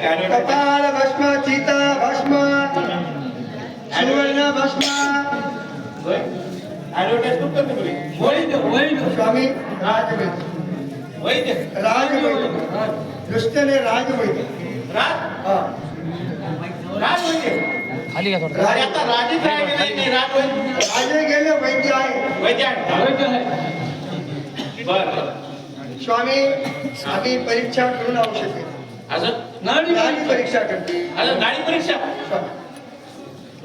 कपाल भस्म चिता भस्म सुवर्ण भस्म स्वामी राजवैद्य दुष्टने राजवैद्य खाली घ्या थोडं. राजे गेले वैद्य आहे स्वामी आम्ही परीक्षा करून औषध नाडी परीक्षा करते नाडी परीक्षा आता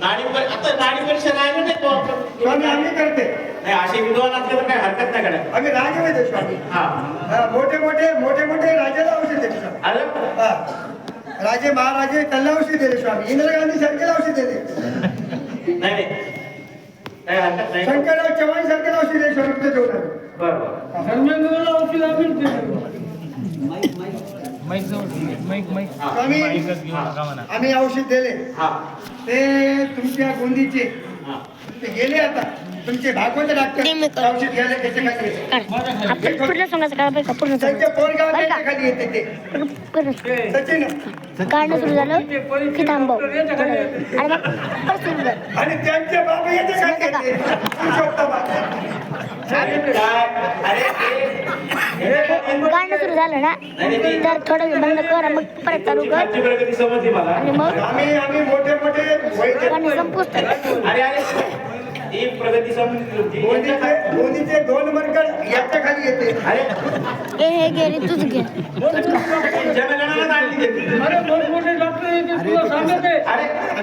नाडी परीक्षा राहिलं नाही तो स्वामी आम्ही करते नाही असे विद्वान असले तर काही हरकत नाही करायला आम्ही राजवैद्य स्वामी हा मोठे मोठे राजाला औषध देते स्वामी आलं राजे महाराजे त्यांना औषध दिले स्वामी इंदिरा गांधी सारखेला औषध दिले नाही काही हरकत नाही शंकरराव चव्हाण सारखेला औषध दिले स्वामी जेवणार बरोबर औषध माईक स्वामी आम्ही औषध दिले ते तुमच्या गोंदीचे ते गेले आता तुमचे भागवत डॉक्टर औषध घ्यायला त्याच्या खाली पूर्ण सांगायचं का बरं का पूर्ण त्यांच्या पोरगाव त्याच्या खाली येते ते सचिन गाणं सुरू झालं की थांबव आणि मग परत सुरू झालं आणि त्यांचे बाबा याच्या खाली येते गाणं सुरू झालं ना तर थोडं वेळ बंद कर मग परत चालू कर आणि मग आम्ही मोठे मोठे गाणं संपूच ही प्रगती समिती गोंदीचे 2 मरकड याच्या खाली येते हे घे रे तूच घे जनगणना काढली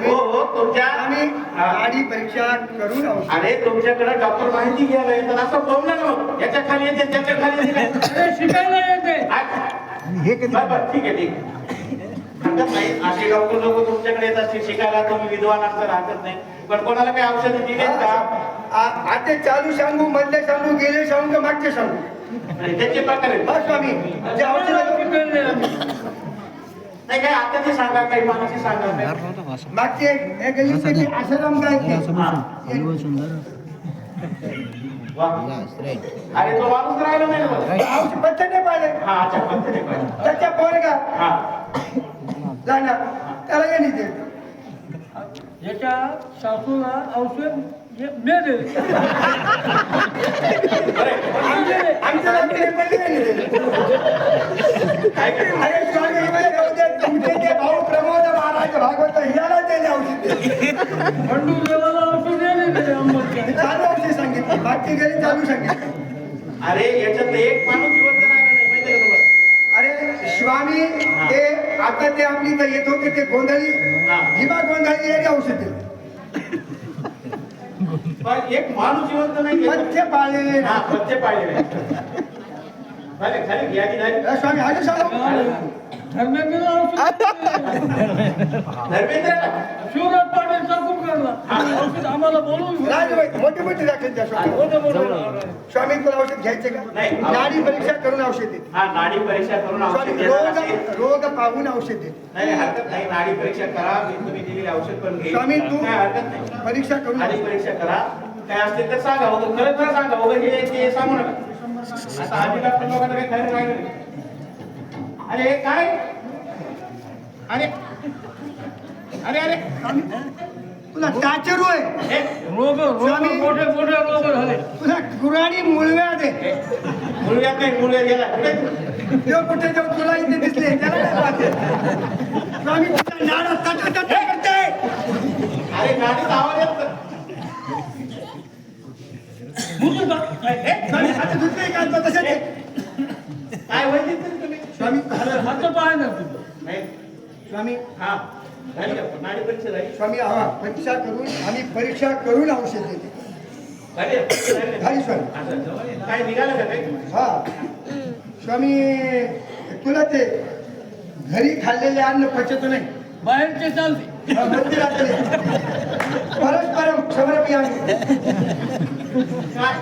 हो तुमच्या आम्ही नाडी परीक्षा करून औषध अरे तुमच्याकडे डॉक्टर माहिती घ्यायला येतात असं बोललं ना याच्या खाली येते त्याच्या खाली येते शिकायला येते बरं ठीक आहे हरकत नाही असे डॉक्टर लोक तुमच्याकडे येतात शिकायला तुम्ही विद्वान असता हरकत नाही पण कोणाला काही औषधं दिली का आता चालू सांगू मधले सांगू गेले सांगू का मागचे सांगू त्याचे प्रकार आहेत हा स्वामी जे औषध नाही काय आताचे सांगा काही मानाचे सांगा मागचे हे गल्लीचे आश्रम काय अरे तो माणूस राहिला नाही ना औषध पद्धतीने पाहिले हा अच्छा पद्धतीने पाहिजे त्याच्या पोरगा हा जाणार त्याला ये नाही देत याच्या सासूला औषध मिळेल आमच्या रात्रीने पण नाही देत. अरे स्वामी इकडे जाऊ दे. तुमचे ते भाऊ प्रमोद महाराज भागवत याला ते औषध खंडू देवाला औषध दिले चालू औषध सांगितली बाकी गेली चालू सांगितली अरे याच्यात एक माणूस जिवंत राहिला नाही माहिती का तुम्हाला अरे स्वामी ते आता ते आपली इथं येत होते ते गोंधळी हिमा गोंधळी याने औषध दिलं पण एक माणूस जिवंत नाही पथ्य पाळले हा पथ्य पाळले नाही खाली यादी झाली स्वामी आले सांगू धर्मेंद्र औषध धर्मेंद्र शिवराज पाटील चाकून काढला औषध आम्हाला बोलवून राजवैद्य मोठे मोठे दाखल त्या स्वामी तुला औषध घ्यायचे का नाही. नाडी परीक्षा करून औषध देते हा नाडी परीक्षा करून औषध स्वामी देणार असेल. रोग पाहून औषध देते नाही हरकत नाही नाडी परीक्षा करा मी तुम्ही दिलेले औषध पण घे स्वामी तू काय हरकत नाही परीक्षा करून नाडी परीक्षा करा काय असतील तर सांगा वगैरे खरं सांगा वगैरे हे ते सांगू नका आता आधी डॉक्टर लोकांना काही खरं राहिलं नाही. अरे हे काय अरे अरे अरे तुला टाचरू आहे हे रोग स्वामी. मोठे मोठे रोग झाले तुला गुराणी मुळव्या दे मुलग्यात नाही मुलगा गेला कुठे तो कुठे जाऊ तुला इथे दिसले त्याला काय पाहते? स्वामी तुझ्या नाडा तटा करते अरे गाडीचा आवाज येत स्वामी आता दुसरे काय तो तसंच आहे. काय होईल तुम्ही स्वामी हात पाय ना तुझं नाही स्वामी हा झाली का नाडी परीक्षा झाली स्वामी हा परीक्षा करून आम्ही परीक्षा करून औषध देते झाली झाली स्वामी असं काय निघालं का काही हा स्वामी तुला ते घरी खाल्लेले अन्न पचत नाही बाहेरचे चालते मंदिरात परस्परम क्षमरपी आम्ही काय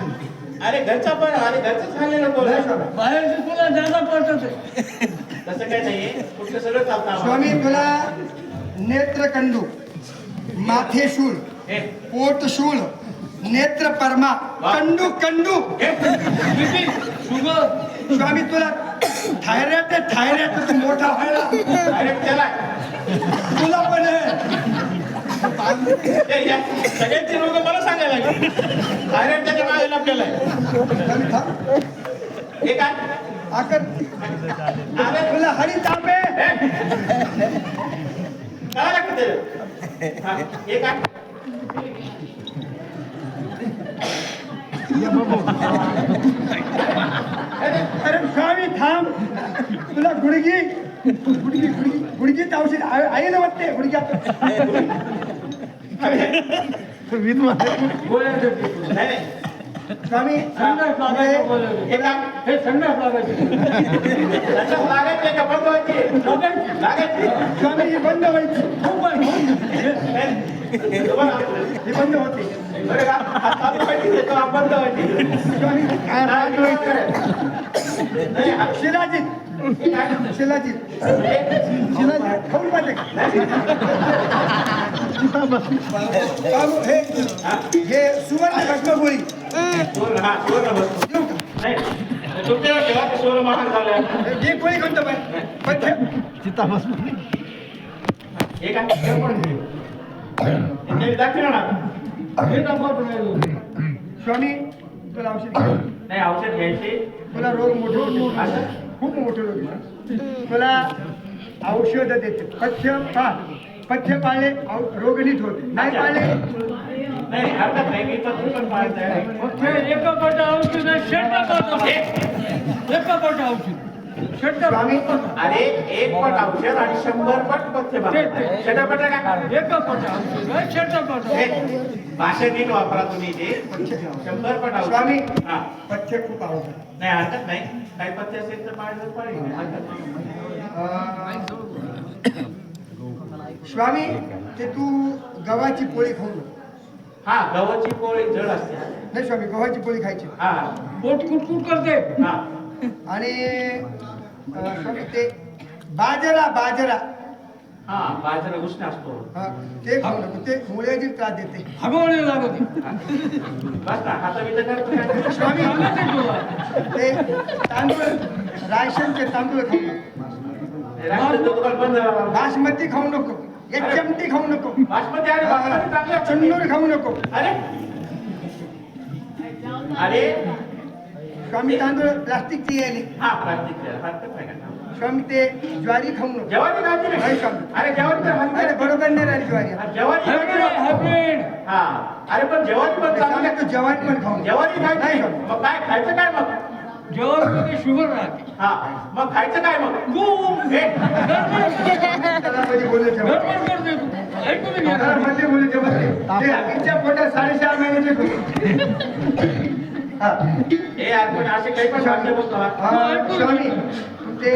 अरे घरचा पण अरे घरचं खाल्लेलं बोल बाहेरचे तुला जादा पडत आहे तसं काय नाहीये कुठलं सगळं चालतं आम्हाला. स्वामी तुला नेत्रकंडू माथेशूळ हे, पोटशूळ नेत्रपरमा कंडू कंडू बीपी शुगर स्वामी तुला थायरॉइड तू मोठा व्हायला अरे त्याला तुला पण आहे. सगळ्यांची रोग मला सांगायला लागली अरे त्याच्या मागे आपल्याला स्वामी थांब. हे काय आकर अरे तुला हरी तापे काय लागतं ते? हा, हे काय अरे स्वामी थांब तुला गुडघीच औषध आहे ना वाटते गुडघ्या नाही नाही. स्वामी संडास लागायचं बोलायचं. हे काय हे संडास लागायचे. संडास लागायची का बंद व्हायची लागायची स्वामी ही बंद व्हायची खूप आहे, खूप. ही बंद होते बरं का? हा चालू व्हायची का बंद व्हायची स्वामी नाही, हा- शिलाजीत हे काय? शिलाजीत हे- शिलाजीत खाऊन पाहिजे हे सुवर्ण भस्मगोळी सुवर्ण, हा, सुवर्ण बसतो. देऊ का? नाही, तुमच्यावर ठेवा ते सुवर्ण महाग झालं. हे कोणी कोणतं पाय पण हे काय? हे दाखवा ना. हे दाखवतो नाही. स्वामी तुला औषध घे. नाही, औषध घ्यायचे तुला रोग मोठे असं खूप मोठे रोग आहे. तुला औषध देते पथ्य पाळले रोग नीट होते नाही पाळले नाही हरकत नाही मी तर पण पाळत आहे हे एका पोटा औषध आहे, शेटा पोटा. एका पोटा औषध. शेटा स्वामी अरे एक पट औषध आणि 100 पट पथ्य छटापट काय एका पोटा औषध आहे, शेटा पोटा. हे, भाषा नीट वापरा तुम्ही ते 100 पट औषध स्वामी हा पथ्य खूप आवडतं नाही हरकत नाही काही पथ्य असेल तर पाळलं पाळेल हरकत नाही. स्वामी ते तू गव्हाची पोळी खाऊ नको. हा गव्हाची पोळी जड असते नाही स्वामी गव्हाची पोळी खायची हा पोट कुटकुट करते. हा आणि स्वामी ते बाजरा हा बाजरा उष्ण असतो हा, ते खाऊ नको ते मुळ्याची त्रास देते हगवणे लागत. बस ना आता मी तर करतो काय स्वामी सांगते तुला. ते तांदूळ राशनचे तांदूळ खाऊ नको राष्ट्रीय दुकान बंद झाला बासमती खाऊ नको एक चमटी खाऊ नको बासमती आणि बासमती चांगले असतात. चंदूर खाऊ नको अरे अरे स्वामी तांदूळ प्लास्टिकची यायली हा प्लास्टिक हरकत नाही का स्वामी ते ज्वारी खाऊ नको जेवारी खायची नाही नाही स्वामी अरे जेवारी तर अरे हरकत बरोबर नाही राहिली ज्वारी जेवारी हायब्रीड, खायची हायब्रीड. हा अरे पण जेवारी पण चांगली स्वामी तू ज्वारी पण खाऊ नको. जेवारी खायची नाही नाही. मग काय खायचं काय मग जेवणामध्ये शुगर राहते. हा मग खायचं काय मग तू हे, त्याला मध्ये बोलू ठेवा. गडबड करते तू. ऐकून घे. त्याला मध्ये बोलू ठेवा. ते आईच्या पोटात 6.5 महिन्याचे होते. हा. हे यार पण असे काही पण भाषा बोलतो हा. स्वामी ते